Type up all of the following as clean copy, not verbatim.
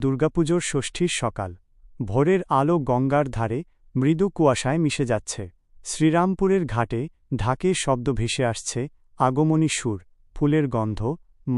দুর্গাপুজোর ষষ্ঠীর সকাল। ভোরের আলো গঙ্গার ধারে মৃদু কুয়াশায় মিশে যাচ্ছে। শ্রীরামপুরের ঘাটে ঢাকের শব্দ ভেসে আসছে, আগমনী সুর, ফুলের গন্ধ,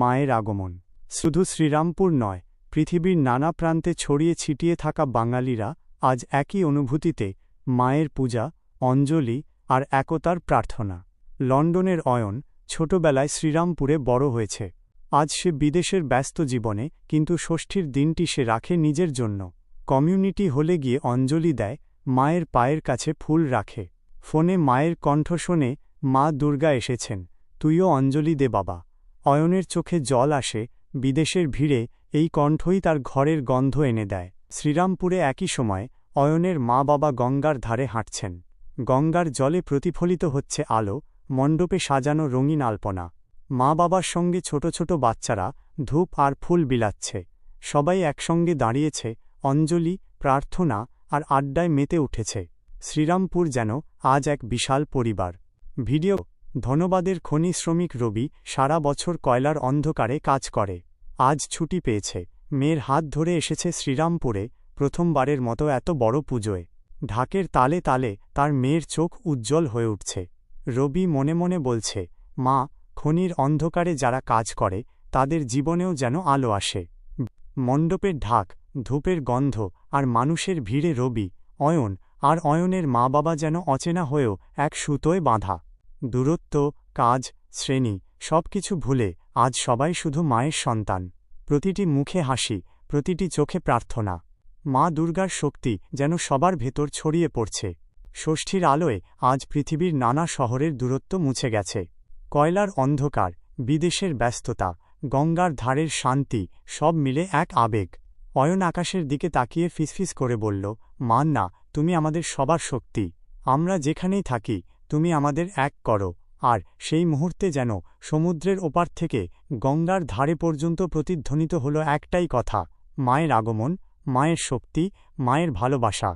মায়ের আগমন। শুধু শ্রীরামপুর নয়, পৃথিবীর নানা প্রান্তে ছড়িয়ে ছিটিয়ে থাকা বাঙালিরা আজ একই অনুভূতিতে, মায়ের পূজা, অঞ্জলি আর একতার প্রার্থনা। লন্ডনের অয়ন ছোটবেলায় শ্রীরামপুরে বড় হয়েছে। আজ সে বিদেশের ব্যস্ত জীবনে, কিন্তু ষষ্ঠীর দিনটি সে রাখে নিজের জন্য। কমিউনিটি হলে গিয়ে অঞ্জলি দেয়, মায়ের পায়ের কাছে ফুল রাখে। ফোনে মায়ের কণ্ঠ শোনে, মা দুর্গা এসেছেন, তুইও অঞ্জলি দে বাবা। অয়নের চোখে জল আসে, বিদেশের ভিড়ে এই কণ্ঠই তার ঘরের গন্ধ এনে দেয়। শ্রীরামপুরে একই সময় অয়নের মা বাবা গঙ্গার ধারে হাঁটছেন। গঙ্গার জলে প্রতিফলিত হচ্ছে আলো, মণ্ডপে সাজানো রঙিন আলপনা। মা বাবার সঙ্গে ছোট ছোট বাচ্চারা ধূপ আর ফুল বিলাচ্ছে। সবাই একসঙ্গে দাঁড়িয়েছে, অঞ্জলি, প্রার্থনা আর আড্ডায় মেতে উঠেছে। শ্রীরামপুর যেন আজ এক বিশাল পরিবার। ভিডিও ধন্যবাদের খনি শ্রমিক রবি সারা বছর কয়লার অন্ধকারে কাজ করে। আজ ছুটি পেয়েছে, মেয়ের হাত ধরে এসেছে শ্রীরামপুরে, প্রথমবারের মতো এত বড় পুজোয়। ঢাকের তালে তালে তার মেয়ের চোখ উজ্জ্বল হয়ে উঠছে। রবি মনে মনে বলছে, মা, খনির অন্ধকারে যারা কাজ করে তাদের জীবনেও যেন আলো আসে। মণ্ডপের ঢাক, ধূপের গন্ধ আর মানুষের ভিড়ে রবি, অয়ন আর অয়নের মা বাবা যেন অচেনা হয়েও এক সুতোয় বাঁধা। দূরত্ব, কাজ, শ্রেণী সব কিছু ভুলে আজ সবাই শুধু মায়ের সন্তান। প্রতিটি মুখে হাসি, প্রতিটি চোখে প্রার্থনা। মা দুর্গার শক্তি যেন সবার ভেতর ছড়িয়ে পড়ছে। ষষ্ঠীর আলোয় আজ পৃথিবীর নানা শহরের দূরত্ব মুছে গেছে। কয়লার অন্ধকার, বিদেশের ব্যস্ততা, গঙ্গার ধারের শান্তি সব মিলে এক আবেগ। অয়ন আকাশের দিকে তাকিয়ে ফিসফিস করে বলল, মা না, তুমি আমাদের সবার শক্তি। আমরা যেখানেই থাকি তুমি আমাদের এক করো। আর সেই মুহূর্তে যেন সমুদ্রের ওপার থেকে গঙ্গার ধারে পর্যন্ত প্রতিধ্বনিত হলো একটাই কথা, মায়ের আগমন, মায়ের শক্তি, মায়ের ভালোবাসা।